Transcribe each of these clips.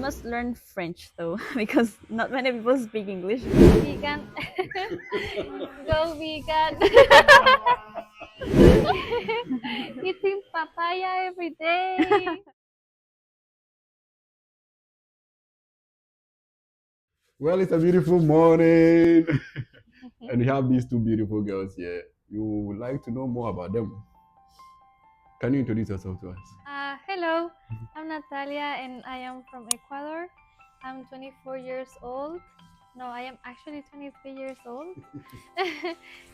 must learn French though, because not many people speak English. Vegan. Go vegan. Eating papaya every day. Well, it's a beautiful morning, and we have these two beautiful girls here. You would like to know more about them. Can you introduce yourself to us? Hello, I'm Natalia and I am from Ecuador. I'm 24 years old. No, I am actually 23 years old.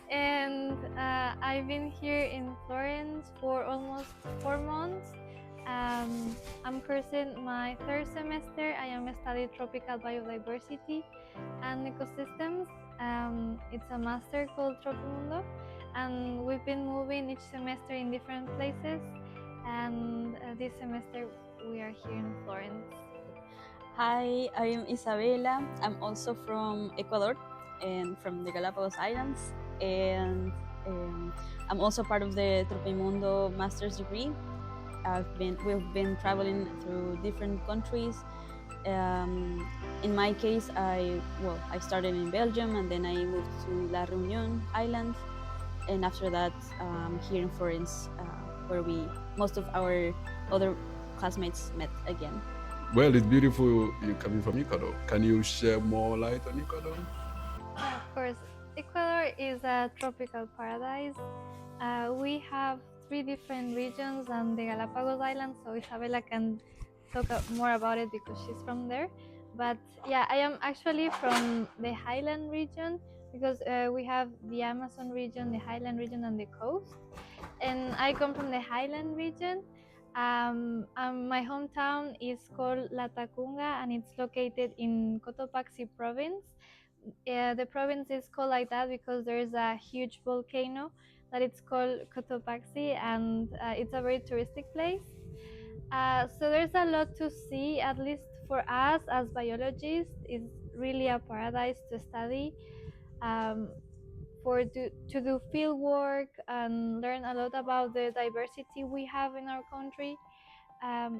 And I've been here in Florence for almost 4 months. I'm cursing my third semester. I am studying tropical biodiversity and ecosystems. It's a master called Tropimundo, and we've been moving each semester in different places. And this semester we are here in Florence. Hi, I'm Isabela. I'm also from Ecuador and from the Galapagos Islands, and I'm also part of the Tropimundo master's degree. We've been traveling through different countries. In my case, I started in Belgium and then I moved to La Reunion Island, and after that, here in Florence, where most of our other classmates met again. Well, it's beautiful you coming from Ecuador. Can you share more light on Ecuador? Of course, Ecuador is a tropical paradise. We have 3 different regions and the Galapagos Islands, so Isabela can talk more about it because she's from there. But yeah, I am actually from the highland region because we have the Amazon region, the highland region, and the coast. And I come from the highland region. My hometown is called La Tacunga and it's located in Cotopaxi province. The province is called like that because there's a huge volcano that it's called Cotopaxi, and it's a very touristic place. So there's a lot to see, at least for us as biologists. It's really a paradise to study, um, to do field work and learn a lot about the diversity we have in our country.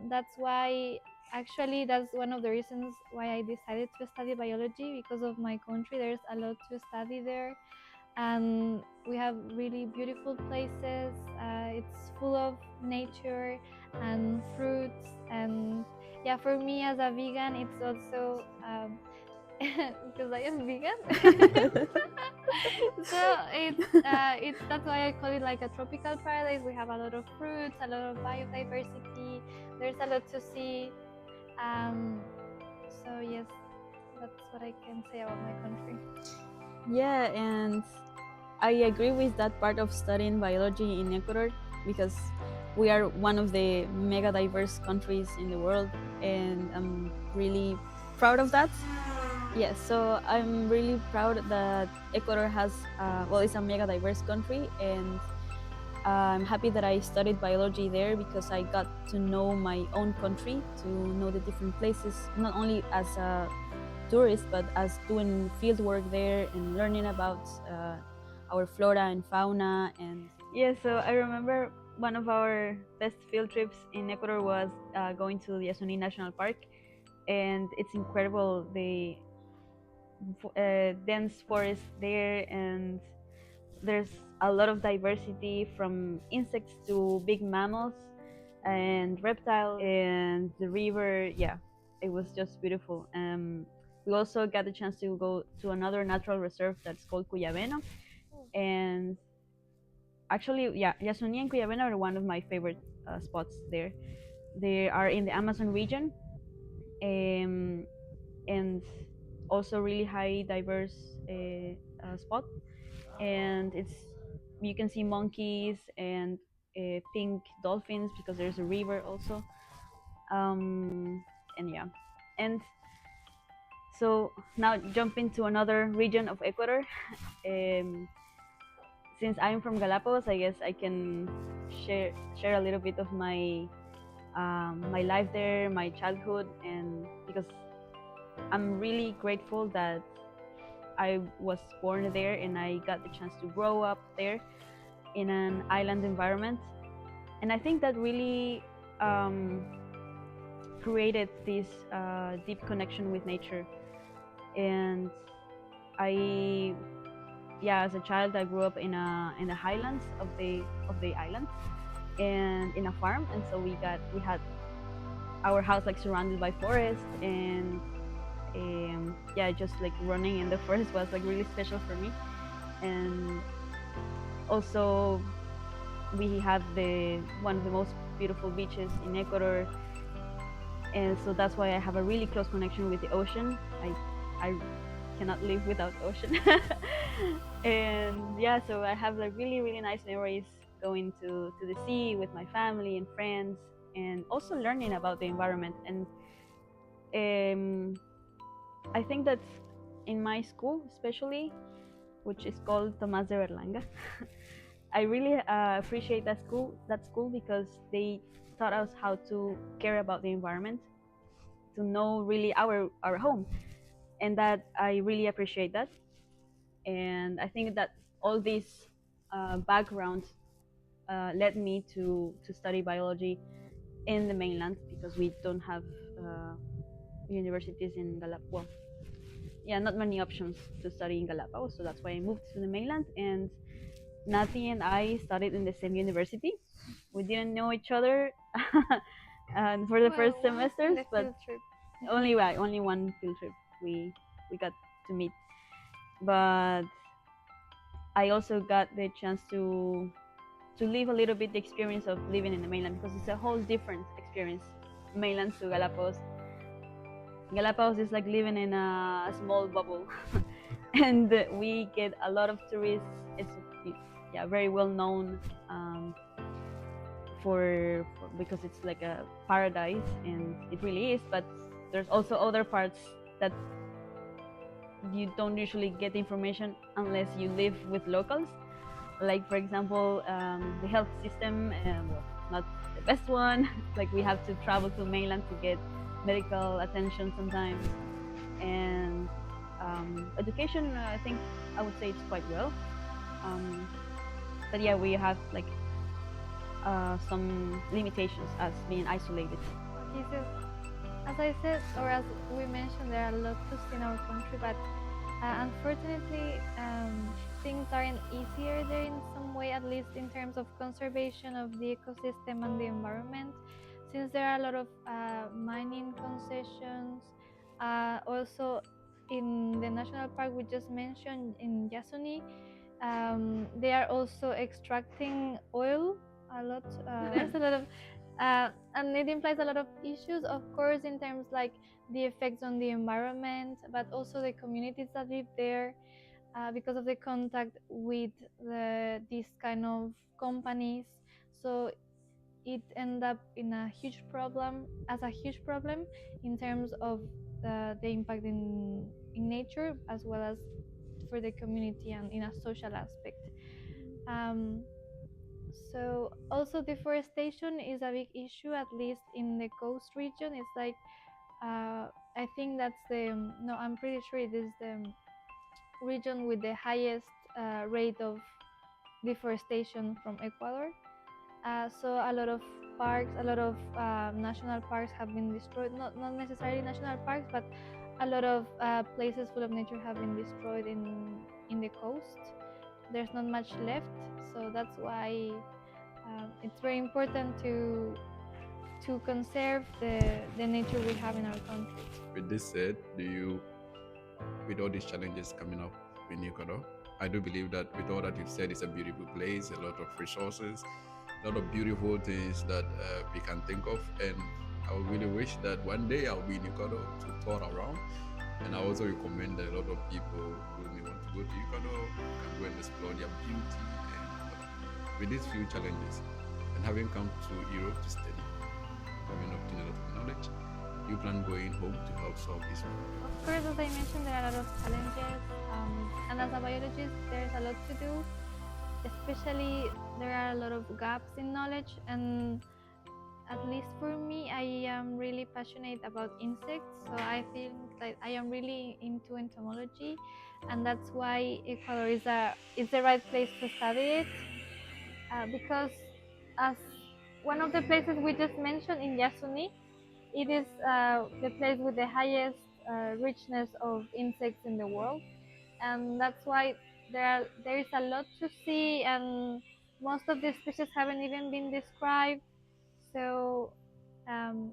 That's why, actually, that's one of the reasons why I decided to study biology, because of my country. There's a lot to study there, and we have really beautiful places. It's full of nature and fruits, and yeah, for me as a vegan, it's also because I am vegan. So it's that's why I call it like a tropical paradise. We have a lot of fruits, a lot of biodiversity. There's a lot to see. So yes, that's what I can say about my country. Yeah, and I agree with that part of studying biology in Ecuador because we are one of the mega diverse countries in the world, and I'm really proud of that. Yes, so I'm really proud that Ecuador has, it's a mega diverse country, and I'm happy that I studied biology there because I got to know my own country, to know the different places, not only as a tourist, but as doing field work there and learning about our flora and fauna. And yeah, so I remember one of our best field trips in Ecuador was going to the Yasuní National Park, and it's incredible. The dense forest there, and there's a lot of diversity from insects to big mammals and reptiles, and the river. Yeah, it was just beautiful. We also got the chance to go to another natural reserve that's called Cuyabeno, and actually, yeah, Yasuní and Cuyabeno are one of my favorite spots there. They are in the Amazon region, and also really high diverse spot, and you can see monkeys and pink dolphins because there's a river also. And yeah, and so now jumping to another region of Ecuador. um, since I'm from Galapagos, I guess I can share a little bit of my life there, my childhood, and because I'm really grateful that I was born there and I got the chance to grow up there in an island environment. And I think that really created this deep connection with nature. And as a child, I grew up in the highlands of the island and in a farm, and so we had our house like surrounded by forest, and just like running in the forest was like really special for me. And also we have one of the most beautiful beaches in Ecuador, and so that's why I have a really close connection with the ocean. I cannot live without ocean. And so I have like really nice memories going to the sea with my family and friends, and also learning about the environment. And I think that in my school, especially, which is called Tomás de Berlanga, I really appreciate that school because they taught us how to care about the environment, to know really our home, and that I really appreciate that. And I think that all this background led me to study biology in the mainland, because we don't have universities in Galapagos. Well, not many options to study in Galapagos, so that's why I moved to the mainland. And Nati and I studied in the same university. We didn't know each other and for the first Well, once in semesters, the but field trip. only one field trip we got to meet. But I also got the chance to live a little bit the experience of living in the mainland, because it's a whole different experience, mainland to Galapagos. Galapagos is like living in a small bubble, and we get a lot of tourists. It's very well known because it's like a paradise, and it really is. But there's also other parts that you don't usually get information unless you live with locals. Like, for example, the health system, not the best one. Like, we have to travel to mainland to get medical attention sometimes. And education, I think I would say it's quite well. But we have like some limitations as being isolated. Okay, so as I said, or as we mentioned, there are a lot to see in our country, but unfortunately, things aren't easier there in some way, at least in terms of conservation of the ecosystem and the environment, since there are a lot of mining concessions. Also, in the national park we just mentioned in Yasuni, they are also extracting oil a lot. There's a lot of and it implies a lot of issues, of course, in terms like the effects on the environment, but also the communities that live there, because of the contact with these kind of companies. So it ended up in a huge problem in terms of the impact in nature, as well as for the community and in a social aspect. So also deforestation is a big issue, at least in the coast region. It's like I think that's I'm pretty sure it is the region with the highest rate of deforestation from Ecuador. So a lot of parks, a lot of national parks have been destroyed. Not necessarily national parks, but a lot of places full of nature have been destroyed in the coast. There's not much left, so that's why it's very important to conserve the nature we have in our country. With this said, with all these challenges coming up in Ecuador, I do believe that with all that you've said, it's a beautiful place, a lot of resources, a lot of beautiful things that we can think of. And I would really wish that one day I'll be in Ecuador to tour around. And I also recommend that a lot of people who may want to go to Ecuador can go and explore their beauty. And with these few challenges, and having come to Europe to study, having obtained a lot of knowledge, you plan going home to help solve this problem? Of course, as I mentioned, there are a lot of challenges, and as a biologist, there's a lot to do. Especially, there are a lot of gaps in knowledge, and at least for me, I am really passionate about insects, so I think that I am really into entomology, and that's why Ecuador is the right place to study it, because as one of the places we just mentioned in Yasuni, it is the place with the highest richness of insects in the world, and that's why there is a lot to see, and most of the species haven't even been described. So um,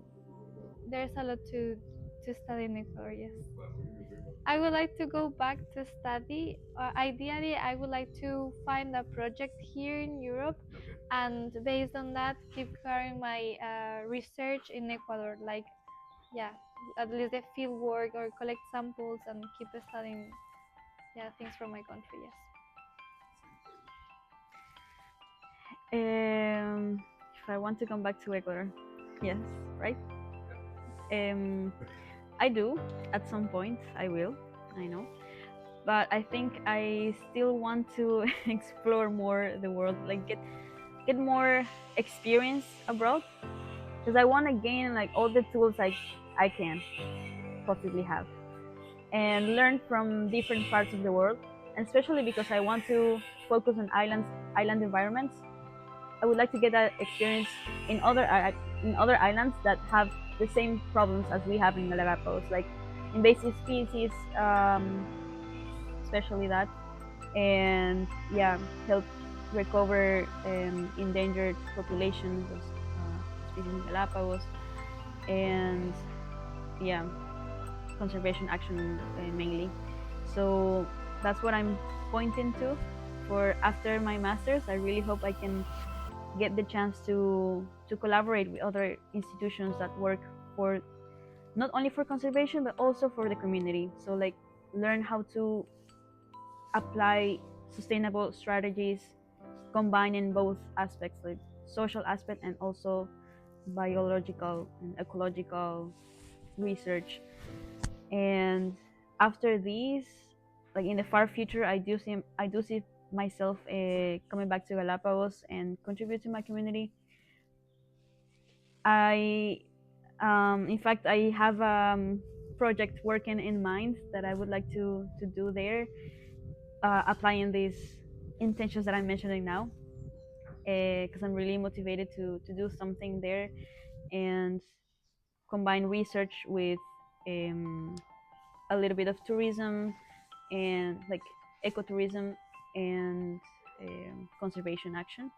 there's a lot to study in Ecuador. Yes, I would like to go back to study. Ideally, I would like to find a project here in Europe, Okay. and based on that, keep carrying my research in Ecuador. Like, yeah, at least the field work or collect samples and keep studying, yeah, things from my country. Yes. If I want to come back to Ecuador, yes, right? I do. At some point, I will. I know, but I think I still want to explore more the world, like get more experience abroad, because I want to gain like all the tools I can possibly have, and learn from different parts of the world, and especially because I want to focus on island environments. I would like to get that experience in other islands that have the same problems as we have in Galapagos, like invasive species, especially that, and yeah, help recover endangered populations of species in Galapagos, and yeah, conservation action mainly. So that's what I'm pointing to for after my masters. I really hope I can get the chance to collaborate with other institutions that work for not only for conservation but also for the community. So like learn how to apply sustainable strategies combining both aspects, like social aspect and also biological and ecological research. And after these, like in the far future, I do see myself coming back to Galapagos and contribute to my community. I in fact I have a project working in mind that I would like to do there, applying these intentions that I'm mentioning now, because I'm really motivated to do something there and combine research with a little bit of tourism and like ecotourism and conservation action.